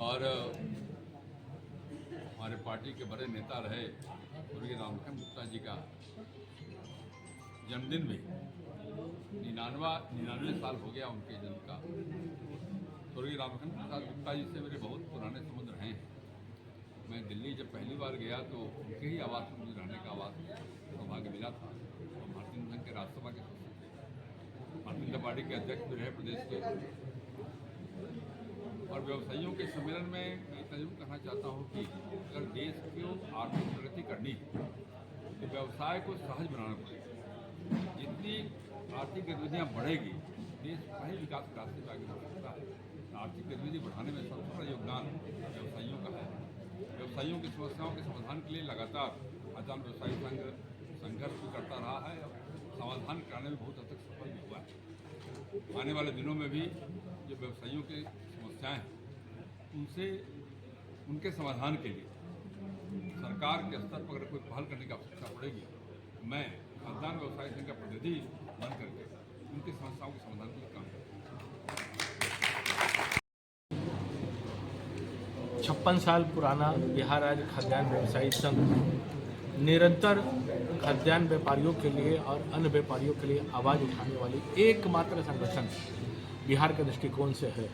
और हमारे पार्टी के बड़े नेता रहे स्वर्गीय रामलखन गुप्ता जी का जन्मदिन भी 99 साल हो गया उनके जन्म का। स्वर्गीय रामलखन प्रसाद गुप्ता जी से मेरे बहुत पुराने संबंध रहे हैं। मैं दिल्ली जब पहली बार गया तो उनके ही आवास में मुझे रहने का आवास सौभाग्य मिला था। और भारतीय जनता संघ के राज्यसभा के सदस्य थे, भारतीय जनता पार्टी के अध्यक्ष भी रहे प्रदेश के। और व्यवसायियों के सम्मेलन में मैं इतना जरूर कहना चाहता हूँ कि अगर देश को आर्थिक प्रगति करनी है तो व्यवसाय को सहज बनाना पड़ेगा। जितनी आर्थिक गतिविधियाँ बढ़ेगी देश वही विकास के रास्ते पर आगे बढ़ सकता है। आर्थिक गतिविधि बढ़ाने में सबसे बड़ा योगदान व्यवसायियों का है। व्यवसायियों की समस्याओं के समाधान के लिए लगातार आजाद व्यवसायी संघ संघर्ष भी करता रहा है और समाधान कराने में बहुत हद तक सफल भी हुआ है। आने वाले दिनों में भी जो व्यवसायियों की समस्याएं हैं उनसे उनके समाधान के लिए सरकार के स्तर पर अगर कोई पहल करने की आवश्यकता पड़ेगी मैं खाद्यान्न व्यवसायी संघ का प्रतिनिधि बन करके उनकी समस्याओं के समाधान के लिए काम करूँगा। 56 साल पुराना बिहार राज्य खाद्यान्न व्यवसायी संघ निरंतर खाद्यान्न व्यापारियों के लिए और अन्य व्यापारियों के लिए आवाज़ उठाने वाली एकमात्र संगठन बिहार के दृष्टिकोण से है।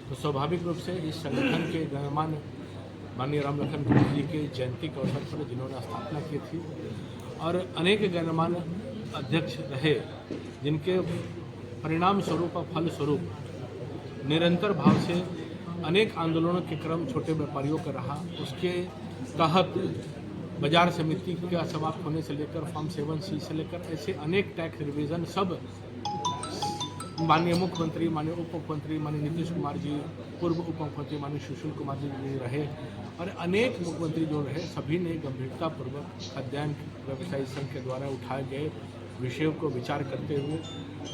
तो स्वाभाविक रूप से इस संगठन के गणमान्य माननीय रामलखन गुप्ता जी के जयंती के अवसर पर जिन्होंने स्थापना की थी और अनेक गणमान्य अध्यक्ष रहे जिनके परिणाम स्वरूप और फल स्वरूप निरंतर भाव से अनेक आंदोलनों के क्रम छोटे व्यापारियों का रहा। उसके तहत बाजार समिति का समाप्त होने से लेकर फॉर्म 7C से लेकर ऐसे अनेक टैक्स रिवीजन सब माननीय मुख्यमंत्री, माननीय उप मुख्यमंत्री, माननीय नीतीश कुमार जी, पूर्व उप मुख्यमंत्री माननीय सुशील कुमार जी रहे और अनेक मुख्यमंत्री जो रहे सभी ने गंभीरतापूर्वक खाद्यान्न व्यवसायी संघ के द्वारा उठाए गए विषयों को विचार करते हुए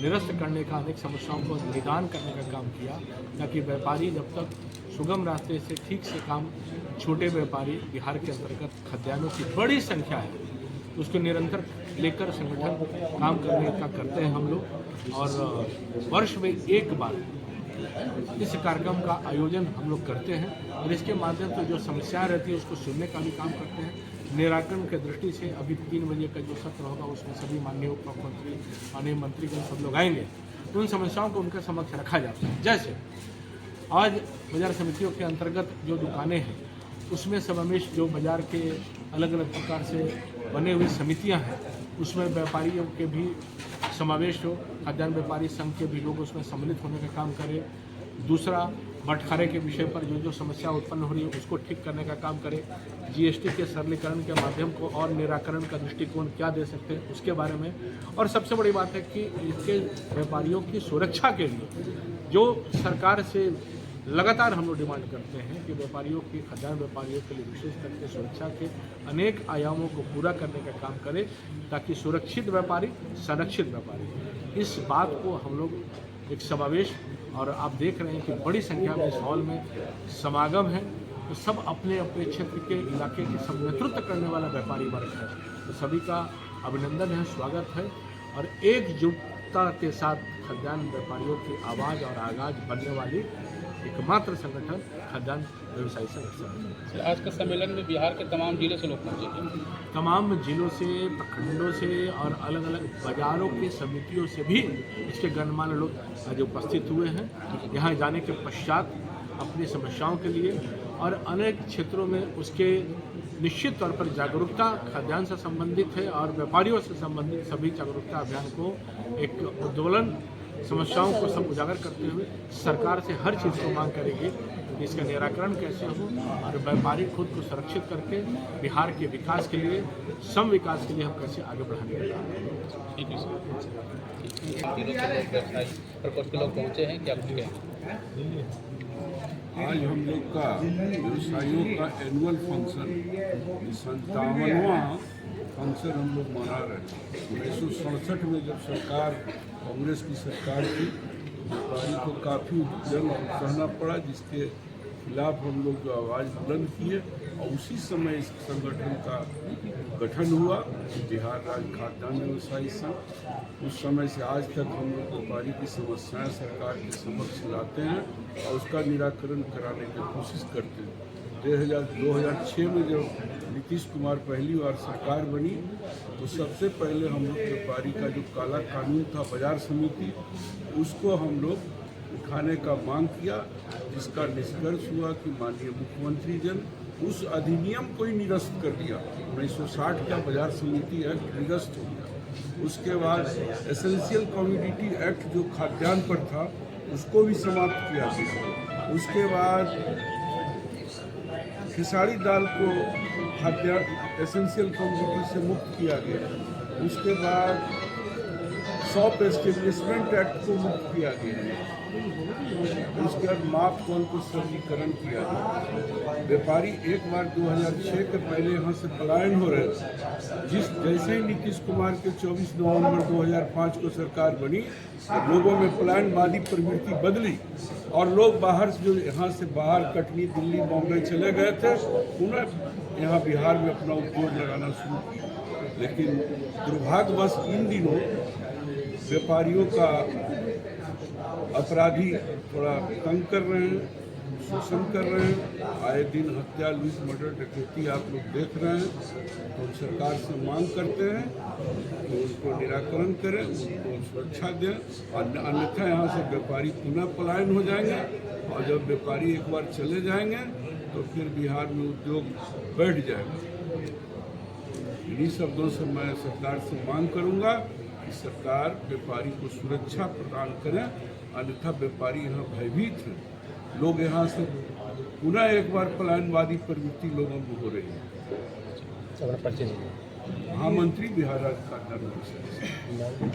निरस्त करने का, अनेक समस्याओं को निदान करने का काम किया ताकि व्यापारी जब तक सुगम रास्ते से ठीक से काम, छोटे व्यापारी बिहार के अंतर्गत खाद्यान्नों की बड़ी संख्या है उसको निरंतर लेकर संगठन काम करने का करते हैं हम लोग। और वर्ष में एक बार इस कार्यक्रम का आयोजन हम लोग करते हैं और इसके माध्यम से जो समस्याएं रहती है उसको सुनने का भी काम करते हैं। निराकरण के दृष्टि से अभी 3 बजे का जो सत्र होगा उसमें सभी माननीय उप मुख्यमंत्री, माननीय मंत्रीगण सब लोग आएंगे। उन समस्याओं को उनके समक्ष रखा जाता है। जैसे आज बाजार समितियों के अंतर्गत जो दुकानें हैं उसमें समावेश जो बाजार के अलग अलग प्रकार से बने हुई समितियां हैं उसमें व्यापारियों के भी समावेश हो, खाद्यान्न व्यापारी संघ के भी लोग उसमें सम्मिलित होने का काम करें। दूसरा, बंटवारे के विषय पर जो समस्या उत्पन्न हो रही है उसको ठीक करने का काम करें। जीएसटी के सरलीकरण के माध्यम को और निराकरण का दृष्टिकोण क्या दे सकते हैं उसके बारे में। और सबसे बड़ी बात है कि इसके व्यापारियों की सुरक्षा के लिए जो सरकार से लगातार हम लोग डिमांड करते हैं कि व्यापारियों की, खाद्यान्न व्यापारियों के लिए विशेष करके सुरक्षा के अनेक आयामों को पूरा करने का काम करें ताकि सुरक्षित व्यापारी, संरक्षित व्यापारी, इस बात को हम लोग एक समावेश। और आप देख रहे हैं कि बड़ी संख्या में इस हॉल में समागम है तो सब अपने अपने क्षेत्र के इलाके के सब नेतृत्व करने वाला व्यापारी वर्ग है। तो सभी का अभिनंदन है, स्वागत है और एकजुटता के साथ खाद्यान्न व्यापारियों की आवाज़ और आगाज बनने वाली एकमात्र संगठन खाद्यान्न व्यवसायी संघ। आज का सम्मेलन में बिहार के तमाम जिलों से लोग पहुंचे, तमाम जिलों से, प्रखंडों से और अलग अलग बाजारों की समितियों से भी इसके गणमान्य लोग आज उपस्थित हुए हैं। यहाँ जाने के पश्चात अपनी समस्याओं के लिए और अनेक क्षेत्रों में उसके निश्चित तौर पर जागरूकता खाद्यान्न से संबंधित है और व्यापारियों से संबंधित सभी जागरूकता अभियान को एक उद्दोलन समस्याओं को सब उजागर करते हुए सरकार से हर चीज़ को मांग करेगी कि इसका निराकरण कैसे हो और व्यापारी खुद को सुरक्षित करके बिहार के विकास के लिए, सम विकास के लिए हम कैसे आगे बढ़ाने का काम करें। ठीक है सर। प्रकोष्ठ के लोग पहुँचे हैं, क्या कुछ कहें? आज हम लोग का व्यवसायियों का एनुअल फंक्शन 57वां फंक्शन हम लोग मना रहे हैं। 1967 में जब सरकार, कांग्रेस की सरकार थी, व्यापारी को काफ़ी जंग सहना पड़ा जिसके खिलाफ हम लोग जो आवाज़ बुलंद किए और उसी समय इस संगठन का गठन हुआ बिहार राज्य खाद्यान्न व्यवसायी संघ, उस समय से आज तक हम लोग व्यापारी की समस्याएं सरकार के समक्ष लाते हैं और उसका निराकरण कराने की कोशिश करते हैं। 2006 में जब नीतीश कुमार पहली बार सरकार बनी तो सबसे पहले हम लोग व्यापारी का जो काला कानून था बाजार समिति, उसको हम लोग उठाने का मांग किया, जिसका निष्कर्ष हुआ कि माननीय मुख्यमंत्री जन उस अधिनियम को ही निरस्त कर दिया। 1960 का बाजार समिति एक्ट निरस्त हो गया। उसके बाद एसेंशियल कमोडिटी एक्ट जो खाद्यान्न पर था उसको भी समाप्त किया गया। उसके बाद खिसाड़ी दाल को खाद्यान्न एसेंशियल कमोडिटी से मुक्त किया गया। उसके बाद शॉप एस्टेब्लिशमेंट एक्ट को मुक्त किया गया। उसके बाद माप तौल को सरलीकरण किया गया। व्यापारी एक बार 2006 के पहले यहाँ से पलायन हो रहे थे। जैसे ही नीतीश कुमार के 24 नवंबर 2005 को सरकार बनी तो लोगों में पलायनवादी प्रवृत्ति बदली और लोग बाहर से जो यहाँ से बाहर कटनी, दिल्ली, बॉम्बे चले गए थे, उन्हें यहाँ बिहार में अपना उद्योग लगाना शुरू किया। लेकिन दुर्भाग्यवश इन दिनों व्यापारियों का अपराधी थोड़ा तंग कर रहे हैं, शोषण कर रहे हैं। आए दिन हत्या, लूट, मर्डर, डकैती आप लोग देख रहे हैं। तो सरकार से मांग करते हैं कि उनको निराकरण करें, उनको सुरक्षा दें, और अन्यथा यहाँ से व्यापारी पुनः पलायन हो जाएंगे। और जब व्यापारी एक बार चले जाएंगे तो फिर बिहार में उद्योग बैठ जाएगा। इन्हीं शब्दों से मैं सरकार से मांग करूँगा कि सरकार व्यापारी को सुरक्षा प्रदान करें, अन्यथा व्यापारी यहाँ भयभीत हैं। लोग यहाँ से पुनः एक बार पलायनवादी प्रवृत्ति लोगों में हो रही है। महामंत्री बिहार राज्य खाद्यान्न व्यवसायी संघ।